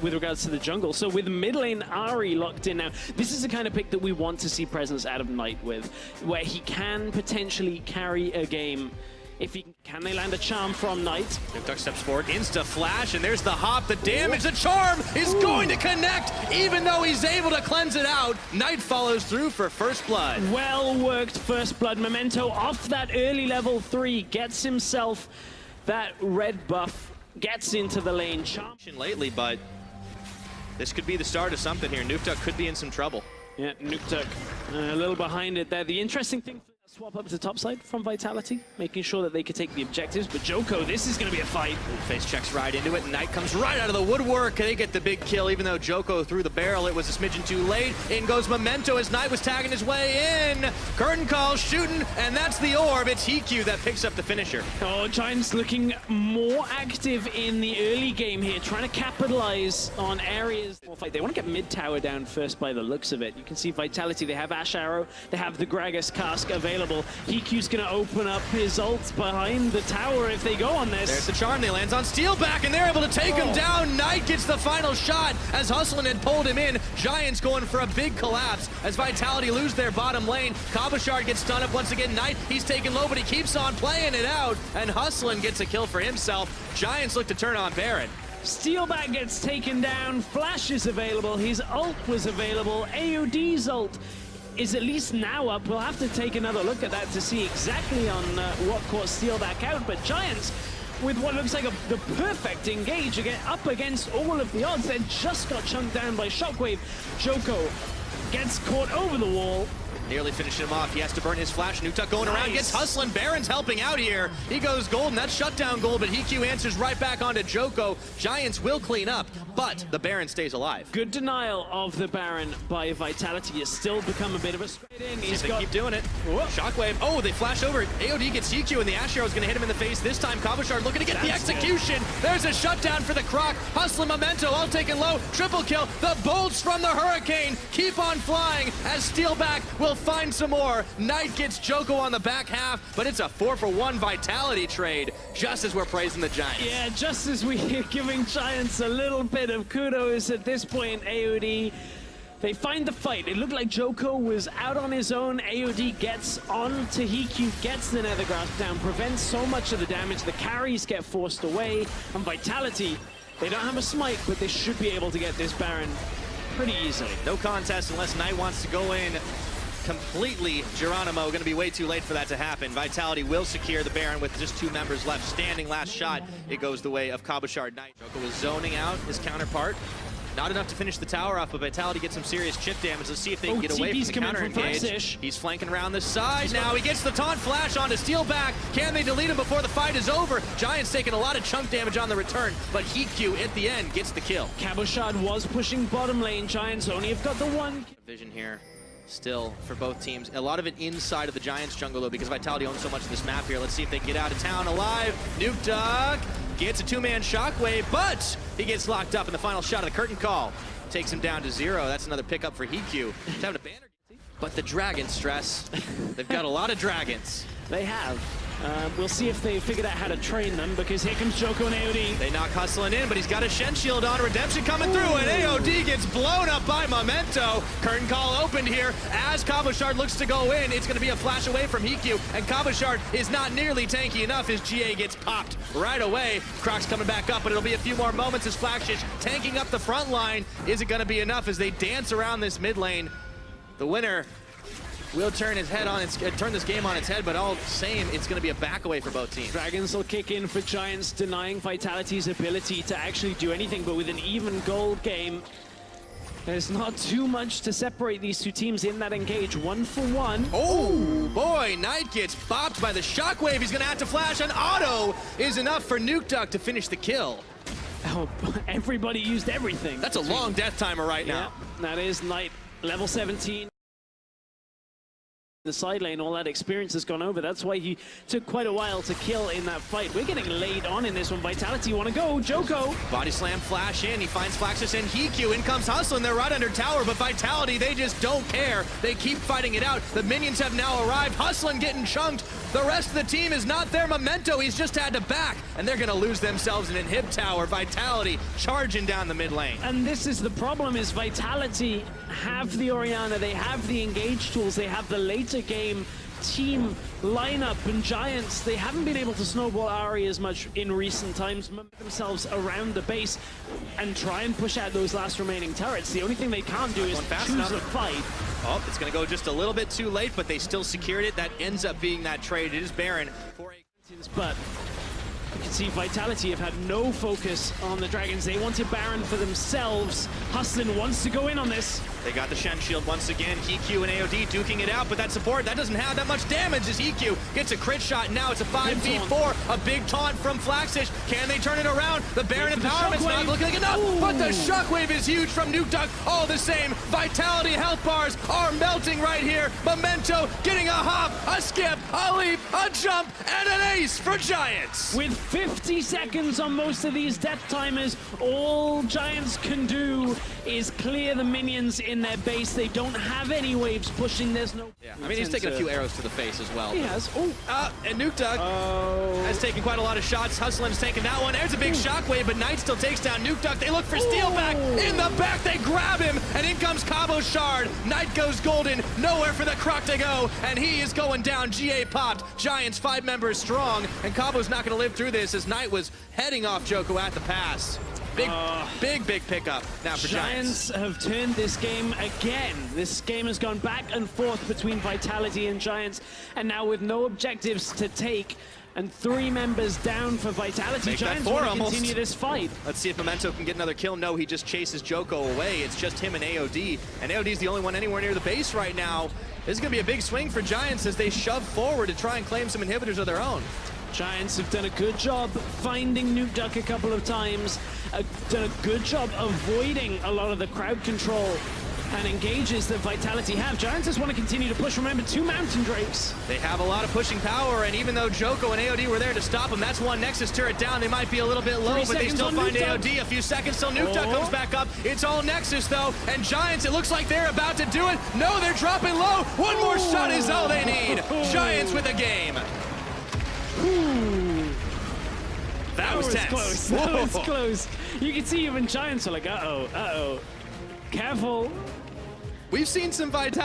with regards to the jungle. So with mid lane Ari locked in now, this is the kind of pick that we want to see presence out of Knight with, where he can potentially carry a game. If he can, they land a charm from Knight. Duck steps forward, insta flash, and there's the hop, the damage, the charm is going to connect, even though he's able to cleanse it out. Knight follows through for first blood. Well worked first blood. Memento off that early level 3, gets himself that red buff, gets into the lane. Charm Lately, but this could be the start of something here. Duck could be in some trouble. Yeah, Duck a little behind it there. The interesting thing, swap up to the top side from Vitality, making sure that they could take the objectives. But Joko, this is going to be a fight. Face checks right into it. Knight comes right out of the woodwork. They get the big kill, even though Joko threw the barrel. It was a smidgen too late. In goes Memento as Knight was tagging his way in. Curtain call, shooting, and that's the orb. It's Hiku that picks up the finisher. Oh, Giants looking more active in the early game here, trying to capitalize on areas. They want to get mid tower down first by the looks of it. You can see Vitality, they have Ash Arrow, they have the Gragas cask available. Hiku's going to open up his ult behind the tower if they go on this. There's the charm, they lands on Steelback, and they're able to take him down. Knight gets the final shot as Hustlin had pulled him in. Giants going for a big collapse as Vitality lose their bottom lane. Kabashard gets stunned up once again. Knight, he's taken low, but he keeps on playing it out, and Hustlin gets a kill for himself. Giants look to turn on Baron. Steelback gets taken down, Flash is available, his ult was available, AOD's ult is at least now up. We'll have to take another look at that to see exactly on what caught Steelback out, but Giants with what looks like the perfect engage up against all of the odds. They just got chunked down by Shockwave. Joko gets caught over the wall. Nearly finishing him off. He has to burn his flash. Duck going around, gets Hustlin. Baron's helping out here. He goes golden. That's shutdown gold, but Hiku answers right back onto Joko. Giants will clean up, but the Baron stays alive. Good denial of the Baron by Vitality. It's still become a bit of a straight in. He's got keep doing it. Whoop. Shockwave. Oh, they flash over. AOD gets Hiku, and the Ash Arrow is going to hit him in the face. This time, Kabashard looking to get the execution. There's a shutdown for the Croc. Hustlin, Memento, all taken low. Triple kill. The bolts from the Hurricane keep on flying as Steelback will find some more. Knight gets Joko on the back half, but it's a 4-for-1 Vitality trade, just as we're praising the Giants. Yeah, just as we're giving Giants a little bit of kudos at this point. AOD, they find the fight. It looked like Joko was out on his own. AOD gets on to Hiku, gets the Nether Grasp down, prevents so much of the damage. The carries get forced away, and Vitality, they don't have a smite, but they should be able to get this Baron pretty easily. No contest unless Knight wants to go in completely. Geronimo going to be way too late for that to happen. Vitality will secure the Baron with just 2 members left standing. Last shot, it goes the way of Kabashard. Knight. Joko was zoning out his counterpart. Not enough to finish the tower off, but Vitality gets some serious chip damage. Let's see if they can get away from the counter engage. He's flanking around the side now. He gets the taunt flash onto Steelback. Can they delete him before the fight is over? Giants taking a lot of chunk damage on the return, but Hiku at the end gets the kill. Kabashard was pushing bottom lane. Giants only have got the one. Vision here. Still for both teams. A lot of it inside of the Giants jungle, though, because Vitality owns so much of this map here. Let's see if they can get out of town alive. Duck gets a 2-man Shockwave, but he gets locked up in the final shot of the curtain call. Takes him down to 0. That's another pickup for Hiku. He's having a banner. But the dragon stress. They've got a lot of dragons. They have. We'll see if they figured out how to train them, because here comes Joko and AOD. They knock Hustlin in, but he's got a Shen Shield on. Redemption coming through, and AOD gets blown up by Memento. Curtain call opened here as Kabashard looks to go in. It's going to be a flash away from Hiku, and Kabashard is not nearly tanky enough. His GA gets popped right away. Croc's coming back up, but it'll be a few more moments as Flash is tanking up the front line. Is it going to be enough as they dance around this mid lane? The winner will turn his head on turn this game on its head, but all same, it's going to be a back away for both teams. Dragons will kick in for Giants, denying Vitality's ability to actually do anything, but with an even gold game, there's not too much to separate these two teams in that engage. 1-for-1. Oh boy, Knight gets bopped by the Shockwave. He's going to have to flash, and auto is enough for Duck to finish the kill. Oh, everybody used everything. That's a long death timer right now. Yeah, that is Knight, level 17. The side lane, all that experience has gone over. That's why he took quite a while to kill in that fight. We're getting laid on in this one. Vitality want to go. Joko. Body slam, flash in. He finds Flaxus and Hiku. In comes Hustlin. They're right under tower, but Vitality, they just don't care. They keep fighting it out. The minions have now arrived. Hustlin getting chunked. The rest of the team is not there. Memento, he's just had to back, and they're gonna lose themselves in an inhib tower. Vitality charging down the mid lane. And this is the problem, is Vitality have the Orianna, they have the engage tools, they have the later game team lineup, and Giants, they haven't been able to snowball Ari as much in recent times, themselves around the base and try and push out those last remaining turrets. The only thing they can't do is choose a fight. Oh, it's gonna go just a little bit too late, but they still secured it. That ends up being that trade. It is Baron for but you can see Vitality have had no focus on the Dragons. They wanted Baron for themselves. Hustlin wants to go in on this. They got the Shen Shield once again. EQ and AOD duking it out, but that support, that doesn't have that much damage as EQ gets a crit shot. Now it's a 5v4, a big taunt from Flaxish. Can they turn it around? The Baron empowerment's not looking like enough, but the shockwave is huge from Nukeduck. All the same, Vitality health bars are melting right here. Memento getting a hop, a skip, a leap, a jump, and an ace for Giants. With 50 seconds on most of these death timers, all Giants can do is clear the minions in their base. They don't have any waves pushing. There's no... Yeah, I mean, he's taking a few arrows to the face as well. He has. Oh. And Nukeduck has taken quite a lot of shots. Hustlin's taking that one. There's a big shockwave, but Knight still takes down Nukeduck. They look for steal back. In the back, they grab him, and in comes Cabo Shard. Knight goes golden. Nowhere for the Croc to go, and he is going down. GA popped. Giants 5 members strong, and Cabo's not going to live through this as Knight was heading off Joko at the pass. Big pickup now for Giants. Giants have turned this game again. This game has gone back and forth between Vitality and Giants, and now with no objectives to take and 3 members down for Vitality, Giants want to continue this fight. Let's see if Memento can get another kill. No, he just chases Joko away. It's just him and AOD, and AOD's the only one anywhere near the base right now. This is going to be a big swing for Giants as they shove forward to try and claim some inhibitors of their own. Giants have done a good job finding Nukeduck a couple of times, done a good job avoiding a lot of the crowd control and engages that Vitality have. Giants just want to continue to push. Remember, 2 Mountain Drakes. They have a lot of pushing power, and even though Joko and AOD were there to stop them, that's one Nexus turret down. They might be a little bit low, but they still find AOD. A few seconds till Nukeduck comes back up. It's all Nexus, though, and Giants, it looks like they're about to do it. No, they're dropping low. One more shot is all they need. Giants with a game. That was tense. Close. That was close. You can see even Giants are like, uh-oh. Careful. We've seen some Vitality.